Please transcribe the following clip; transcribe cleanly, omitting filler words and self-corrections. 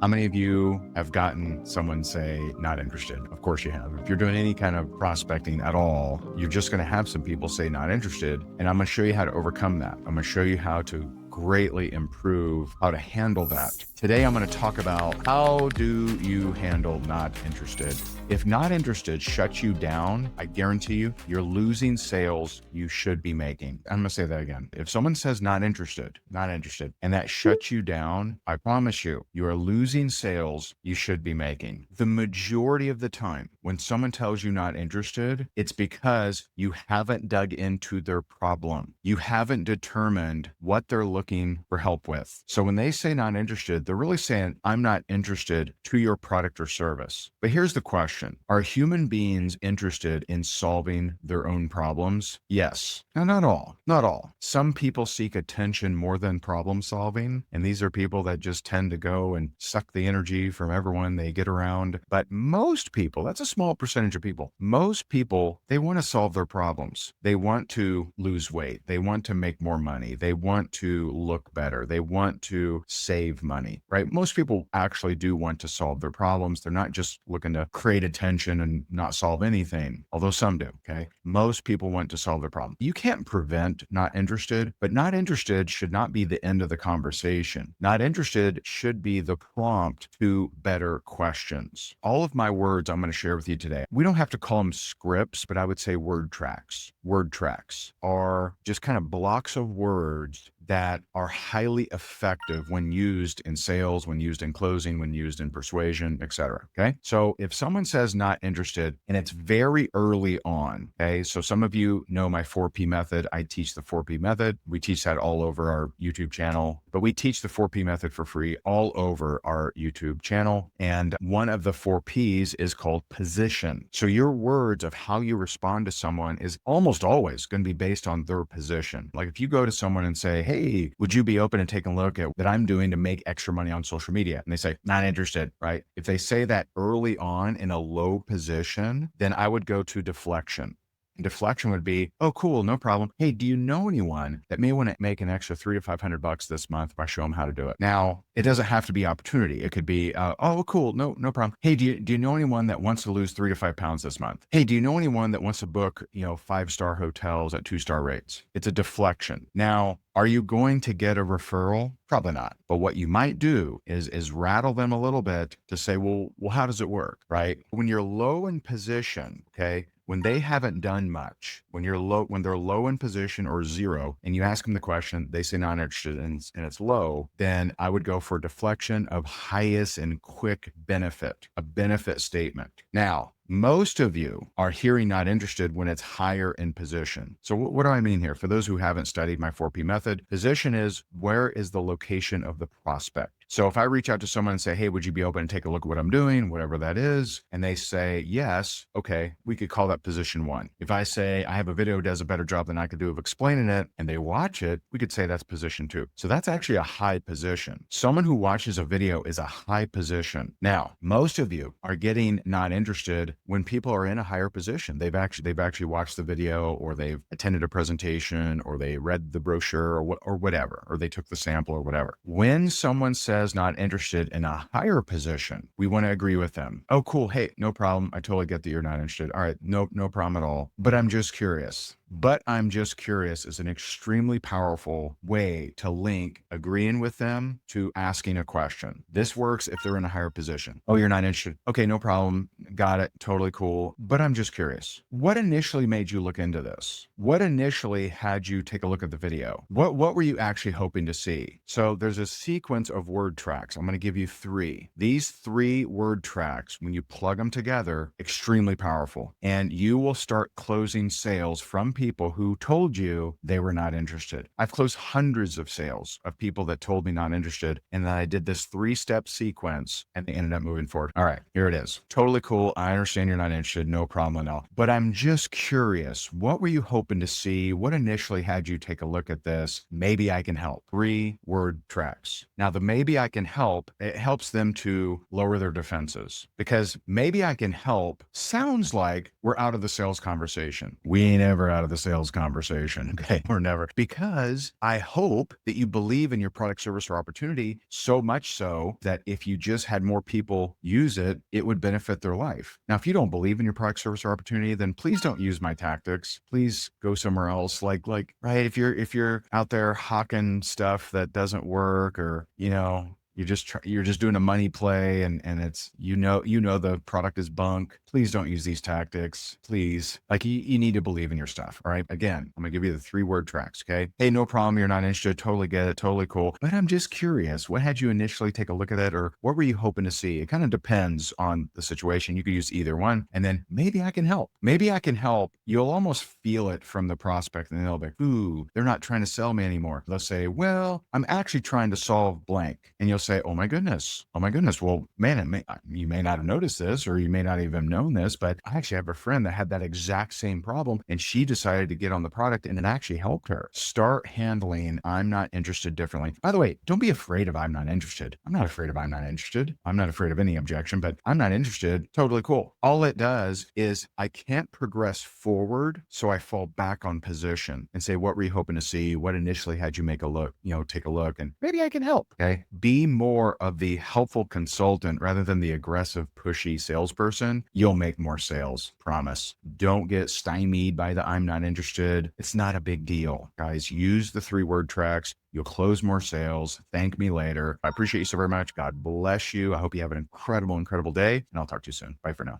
How many of you have gotten someone say not interested? Of course you have. If you're doing any kind of prospecting at all, you're just going to have some people say not interested. And I'm going to show you how to overcome that. I'm going to show you how to greatly improve how to handle that. Today, I'm going to talk about how do you handle not interested. If not interested shuts you down, I guarantee you, you're losing sales you should be making. I'm going to say that again. If someone says not interested, and that shuts you down, I promise you, you are losing sales you should be making. The majority of the time, when someone tells you not interested, it's because you haven't dug into their problem. You haven't determined what they're looking for help with. So when they say not interested, they're really saying, I'm not interested to your product or service. But here's the question. Are human beings interested in solving their own problems? Yes. Now, not all. Some people seek attention more than problem solving. And these are people that just tend to go and suck the energy from everyone they get around. But most people, that's a small percentage of people. Most people, they want to solve their problems. They want to lose weight. They want to make more money. They want to look better. They want to save money, right? Most people actually do want to solve their problems. They're not just looking to create attention and not solve anything, although some do, okay? Most people want to solve their problem. You can't prevent not interested, but not interested should not be the end of the conversation. Not interested should be the prompt to better questions. All of my words I'm going to share with you today, we don't have to call them scripts, but I would say word tracks. Word tracks are just kind of blocks of words that are highly effective when used in sales, when used in closing, when used in persuasion, etc. Okay. So if someone says not interested and it's very early on, okay. So some of you know my 4P method. I teach the 4P method. We teach that all over our YouTube channel, but we teach the 4P method for free all over our YouTube channel. And one of the 4Ps is called position. So your words of how you respond to someone is almost always going to be based on their position. Like if you go to someone and say, hey, would you be open to taking a look at what I'm doing to make extra money on social media? And they say, not interested, right? If they say that early on in a low position, then I would go to deflection. Deflection would be, oh, cool, no problem. Hey, do you know anyone that may want to make an extra $300 to $500 this month if I show them how to do it? Now, it doesn't have to be opportunity. It could be, oh, cool, no problem. Hey, do you know anyone that wants to lose 3 to 5 pounds this month? Hey, do you know anyone that wants to book, 5-star hotels at 2-star rates? It's a deflection. Now, are you going to get a referral? Probably not. But what you might do is rattle them a little bit to say, well, how does it work, right? When you're low in position, okay, when they haven't done much, when they're low in position or zero, and you ask them the question, they say not interested and it's low, then I would go for deflection of highest and quick benefit, a benefit statement. Now, most of you are hearing not interested when it's higher in position. So what do I mean here? For those who haven't studied my 4P method, position is where is the location of the prospect? So if I reach out to someone and say, hey, would you be open to take a look at what I'm doing, whatever that is, and they say yes, okay, we could call that position 1. If I say I have a video that does a better job than I could do of explaining it, and they watch it, we could say that's position 2. So that's actually a high position. Someone who watches a video is a high position. Now, most of you are getting not interested when people are in a higher position. They've actually watched the video, or they've attended a presentation, or they read the brochure, or whatever, or they took the sample or whatever. When someone says not interested in a higher position, we want to agree with them. Oh, cool. Hey, no problem. I totally get that you're not interested. All right. No problem at all. But I'm just curious. But I'm just curious is an extremely powerful way to link agreeing with them to asking a question. This works if they're in a higher position. Oh, you're not interested. Okay, no problem. Got it. Totally cool. But I'm just curious. What initially made you look into this? What initially had you take a look at the video? What were you actually hoping to see? So there's a sequence of word tracks. I'm going to give you 3. These 3 word tracks, when you plug them together, extremely powerful. And you will start closing sales from people who told you they were not interested. I've closed hundreds of sales of people that told me not interested, and then I did this 3-step sequence and they ended up moving forward. All right, here it is. Totally cool. cool. I understand you're not interested. No problem at all. But I'm just curious, what were you hoping to see? What initially had you take a look at this? Maybe I can help. 3-word tracks. Now, the maybe I can help, it helps them to lower their defenses, because maybe I can help sounds like we're out of the sales conversation. We ain't ever out of the sales conversation. Okay. We're never, because I hope that you believe in your product, service, or opportunity so much so that if you just had more people use it, it would benefit their life. Now, if you don't believe in your product, service, or opportunity, then please don't use my tactics. Please go somewhere else. Like, right. If you're out there hawking stuff that doesn't work, or, you're just doing a money play, and it's, the product is bunk. Please don't use these tactics. Please. Like, you need to believe in your stuff. All right. Again, I'm gonna give you the 3-word tracks. Okay. Hey, no problem. You're not interested. Totally get it. Totally cool. But I'm just curious, what had you initially take a look at it, or what were you hoping to see? It kind of depends on the situation. You could use either one. And then maybe I can help. Maybe I can help. You'll almost feel it from the prospect, and they'll be like, ooh, they're not trying to sell me anymore. They'll say, well, I'm actually trying to solve blank. And you'll say, oh my goodness. Well, man, you may not have noticed this, or you may not even know this, but I actually have a friend that had that exact same problem, and she decided to get on the product, and it actually helped her. Start handling I'm not interested differently. By the way, don't be afraid of I'm not interested. I'm not afraid of I'm not interested. I'm not afraid of any objection, but I'm not interested. Totally cool. All it does is I can't progress forward, so I fall back on position and say, what were you hoping to see? What initially had you take a look, and maybe I can help. Okay. Be more of the helpful consultant rather than the aggressive, pushy salesperson. You'll make more sales. Promise. Don't get stymied by the I'm not interested. It's not a big deal. Guys, use the 3-word tracks. You'll close more sales. Thank me later. I appreciate you so very much. God bless you. I hope you have an incredible, incredible day, and I'll talk to you soon. Bye for now.